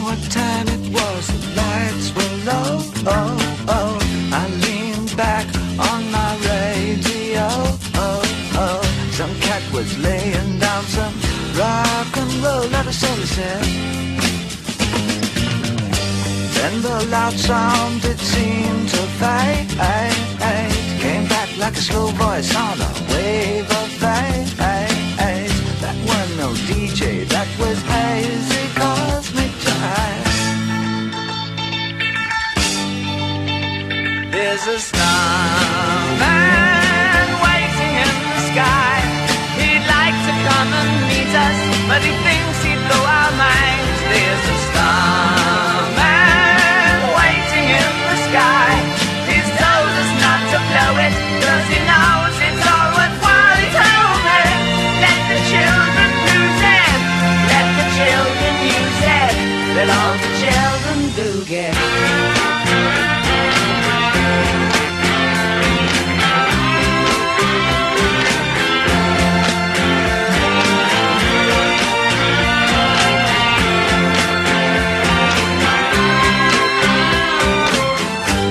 what time it was, the lights were low. Oh, oh, I leaned back on my radio. Oh, oh, some cat was laying down some rock and roll, not a soul said. Then the loud sound, it seemed to fade. Came back like a slow voice on a wave of fate. That was no DJ, that was hazy cosmic jive. There's a starman waiting in the sky. He'd like to come and meet us, but he thinks he'd blow our minds. There's a starman waiting in the sky. He's told us not to blow it, 'cause he knows it's all worthwhile. He told me, let the children lose it, let the children use it, let all the children do get.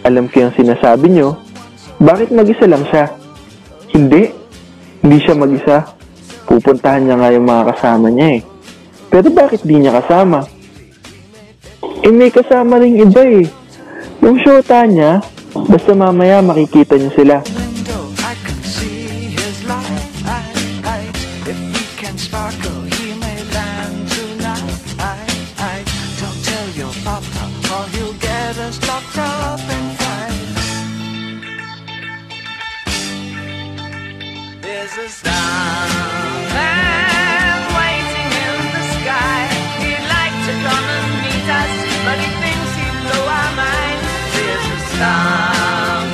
Alam ko yung sinasabi nyo, bakit mag-isa lang siya? Hindi siya mag-isa. Pupuntahan niya nga yung mga kasama niya eh. Pero bakit di niya kasama? May kasama ring iba eh. Yung shota niya, basta mamaya makikita niyo sila. There's a starman waiting in the sky. He'd like to come and meet us, but he thinks he'd blow our minds. There's a starman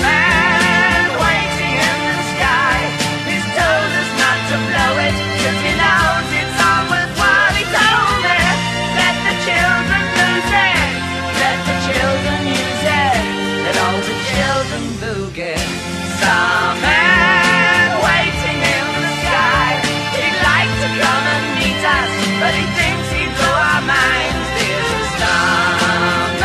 waiting in the sky. He's told us not to blow it, 'cause he knows it's all worthwhile. He told me, let the children lose it, let the children use it, let all the children boogie. Starman waiting in the sky. He'd like to come and meet us, but he thinks he'd blow our minds. There's a starman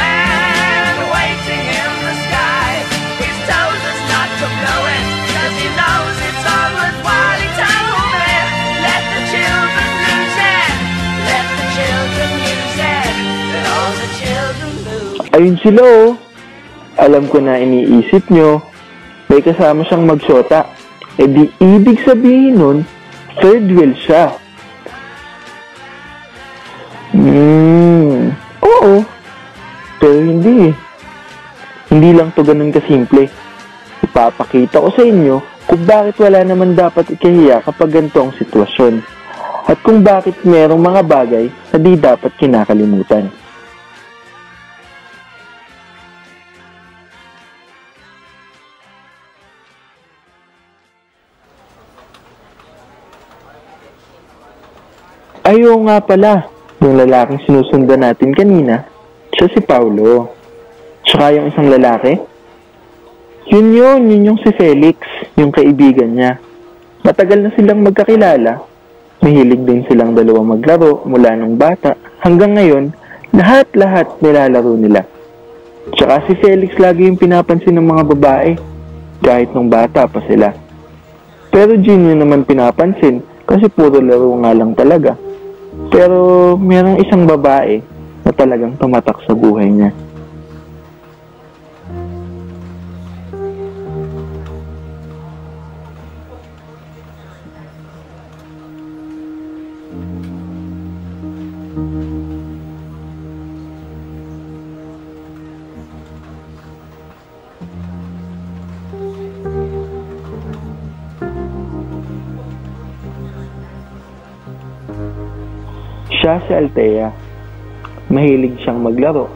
waiting in the sky. He's told us not to blow it, 'cause he knows it's all worthwhile. He told me, let the children lose it, let the children use it, let all the children lose. Ayun sila oh. Alam ko na iniisip nyo, may kasama siyang magsyota. Di ibig sabihin nun, third wheel siya. Oo. Pero hindi. Hindi lang to ganun kasimple. Ipapakita ko sa inyo kung bakit wala naman dapat ikahiya kapag ganito ang sitwasyon. At kung bakit merong mga bagay na di dapat kinakalimutan. Ayaw nga pala, yung lalaking sinusundan natin kanina, siya si Paulo. Tsaka yung isang lalaki, yun yung si Felix, yung kaibigan niya. Matagal na silang magkakilala, mahilig din silang dalawa maglaro mula nung bata. Hanggang ngayon, lahat-lahat nilalaro nila. Tsaka si Felix lagi yung pinapansin ng mga babae, kahit nung bata pa sila. Pero Gino naman pinapansin, kasi puro laro nga lang talaga. Pero mayroong isang babae na talagang tumatak sa buhay niya. Siya si Althea. Mahilig siyang maglaro.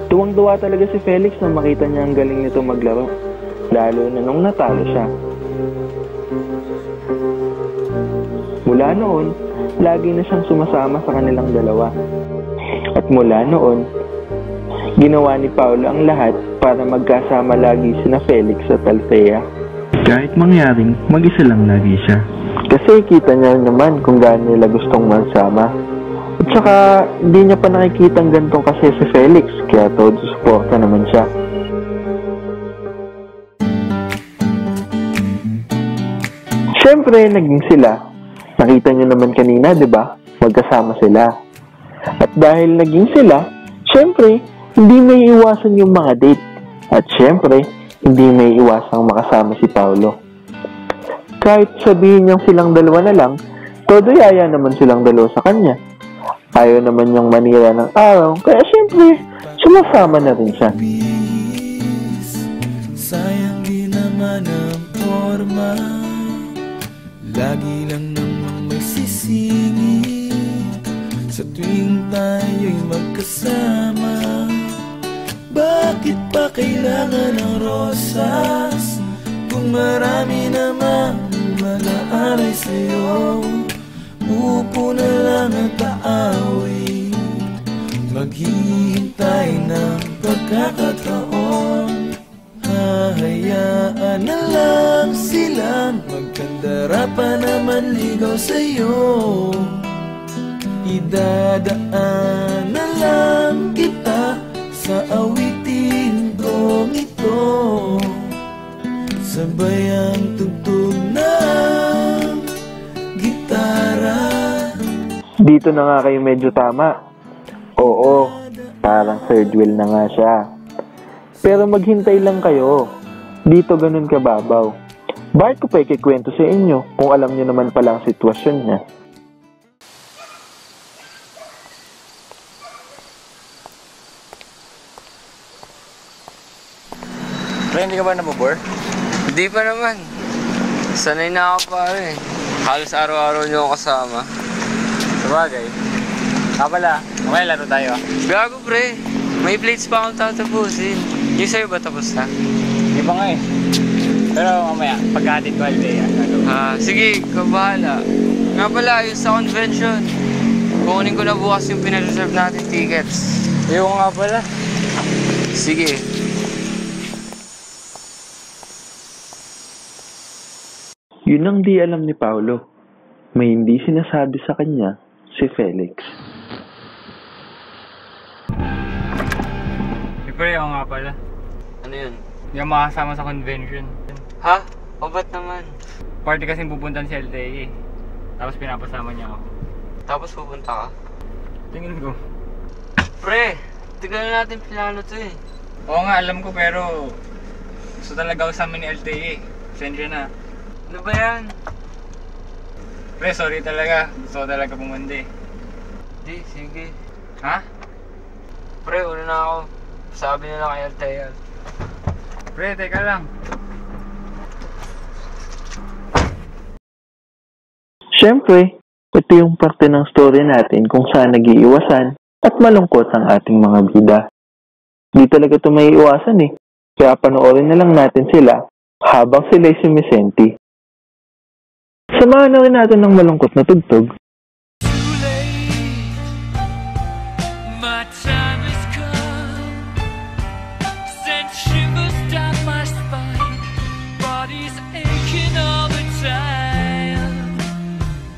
Tuwang-tuwa talaga si Felix nang makita niya ang galing nito maglaro. Lalo na nung natalo siya. Mula noon, lagi na siyang sumasama sa kanilang dalawa. At mula noon, ginawa ni Paulo ang lahat para magkasama lagi sina Felix at Althea. Kahit mangyaring mag-isa lang lagi siya. Kasi kita niya naman kung gaano nila gustong magsama. At saka, hindi niya pa nakikita ang gantong kasi si Felix, kaya todo suporta naman siya. Siyempre, naging sila. Nakita niyo naman kanina, di ba? Magkasama sila. At dahil naging sila, siyempre, hindi may iwasan yung mga date. At siyempre, hindi may iwasang makasama si Paulo. Kahit sabihin niyang silang dalawa na lang, todo yaya naman silang dalawa sa kanya. Ayaw naman niyang manira ng araw, kaya siyempre, sumasama na rin siya. Sayang din naman ang forma, lagi lang namang may sisingit sa tuwing tayo'y magkasama. Bakit pa kailangan ng rosas kung marami namang mag-aalay sa'yo? Upo na lang at aaway, maghihintay ng pagkakataon. Hahayaan na lang silang magkandara pa naman ligaw sa'yo. Idadaan na lang kita sa awitin kong ito, sabay ang tugtog ng gitara. Dito na nga kayo medyo tama. Oo, parang third wheel na nga siya. Pero maghintay lang kayo. Dito ganun kababaw. Bakit ko pa ikikwento sa inyo kung alam nyo naman pala ang sitwasyon niya? Pre, hindi ka ba nabobore? Hindi pa naman. Sanay na ako pare. Halos araw-araw niyo ako kasama. Sabagay. Pala, mamaya laro tayo. Gago pre, may plates pa akong tatapusin. Yung sa'yo ba tapos na? Hindi pa nga eh. Pero mamaya, pagka-atin ko Althea. Sige, kabahala. Nga pala, yung sa convention. Kukunin ko na bukas yung pinag-reserve natin tickets. Yung nga pala. Sige. Yun ang di alam ni Paulo. May hindi sinasabi sa kanya si Felix. Pre, ako nga pala. Ano yun? Hindi ako makasama sa convention. Ha? O ba't naman? Party kasing pupuntan si Althea eh. Tapos pinapasama niya ako. Tapos pupunta ka? Tingin ko. Pre, tigal na natin plano to eh. Oo nga, alam ko pero gusto talaga kasama ni Althea eh. Sensya na. Ano ba yan? Pre, sorry talaga. Gusto ko talaga pumunta eh. Di, sige. Ha? Pre, una na ako. Sabi na lang kay Althea. Pre, teka lang. Siyempre, ito yung parte ng story natin kung saan nag-iiwasan at malungkot ang ating mga bida. Di talaga ito may iwasan eh. Kaya panoorin na lang natin sila habang sila'y sumisenti. Samahan na rin natin ng malungkot na tugtog. My time has come, sent shivers down my spine, body's aching all the time.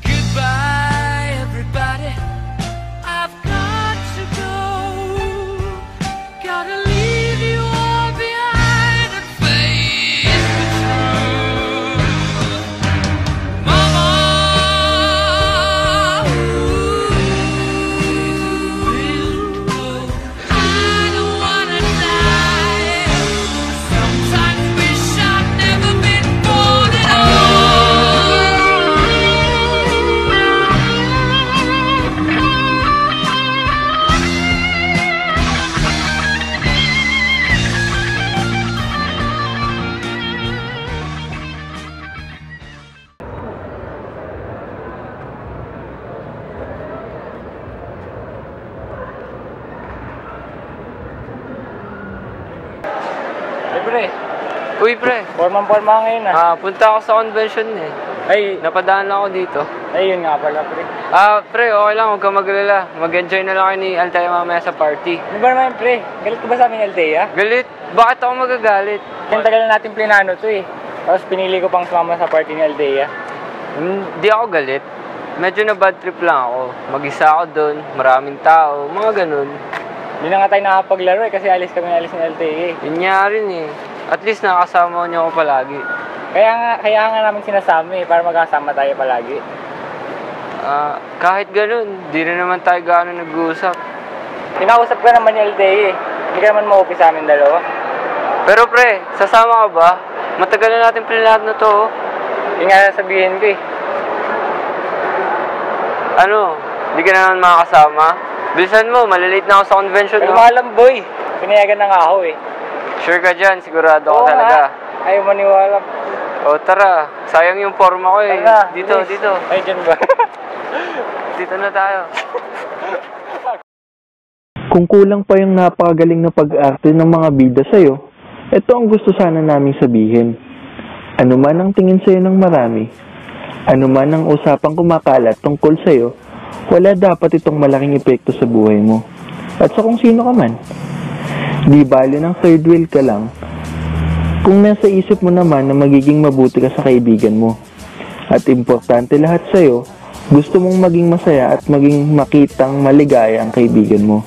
Goodbye everybody, I've got to go, gotta leave you all behind and face the truth. Mama, I don't wanna die. Sometimes wish I'd never been born at Hey pre, Uy pre, forma ngayon ah. punta ako sa convention eh. Ay, Napadaan lang ako dito. Ayun nga pala, pre. Pre, okay lang, huwag kang mag-alala. Mag-enjoy na lang kayo ni Althea mamaya sa party. Ano ba naman, pre? Galit ka ba sa amin, Althea? Galit? Bakit ako magagalit? Ang tagal na natin plinano to eh. Tapos pinili ko pang sumama sa party ni Althea. Hindi ako galit. Medyo na bad trip lang ako. Mag-isa ako doon, maraming tao, mga ganun. Hindi na nga tayo nakapaglaro eh kasi alis kami ni Althea eh. Yun nga rin eh. At least nakasama niyo ako palagi. Kaya nga namin sinasama eh, para magkasama tayo palagi. Kahit ganun, di na naman tayo gaano nag-uusap. Kinausap ka naman ni Althea eh. Hindi ka naman maupi sa amin dalawa. Pero pre, sasama ka ba? Matagal na natin planado na to. Oh. Yung nga sabihin ko eh. Ano? Di ka na naman makakasama? Bilisan mo, malilate na ako sa convention. Pero No? malam boy, pinayagan na nga ako eh. Sure ka dyan, sigurado Oo ka talaga. nga. Ayaw maniwala. O tara, sayang yung forma ko eh. Tara, Dito, please. dito. Ay, dyan ba? Dito na tayo. Kung kulang pa yung napakagaling na pag-arte ng mga bida sa'yo, ito ang gusto sana naming sabihin. Ano man ang tingin sa'yo ng marami, ano man ang usapang kumakalat tungkol sa'yo, wala dapat itong malaking epekto sa buhay mo. At sa kung sino ka man. Di bali ng third wheel ka lang, kung nasa isip mo naman na magiging mabuti ka sa kaibigan mo. At importante lahat sa'yo, gusto mong maging masaya at maging makitang maligaya ang kaibigan mo.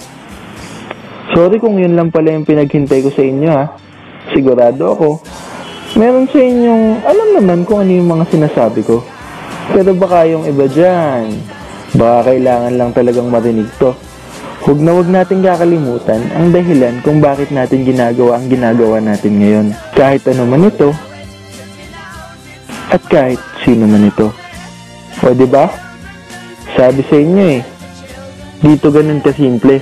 Sorry kung yun lang pala yung pinaghintay ko sa inyo ha. Sigurado ako, meron sa inyong alam naman kung ano yung mga sinasabi ko. Pero baka yung iba dyan, baka kailangan lang talagang marinig to. Huwag natin kakalimutan ang dahilan kung bakit natin ginagawa ang ginagawa natin ngayon. Kahit ano man ito, at kahit sino man ito. O diba? Sabi sa inyo eh, dito ganun kasimple.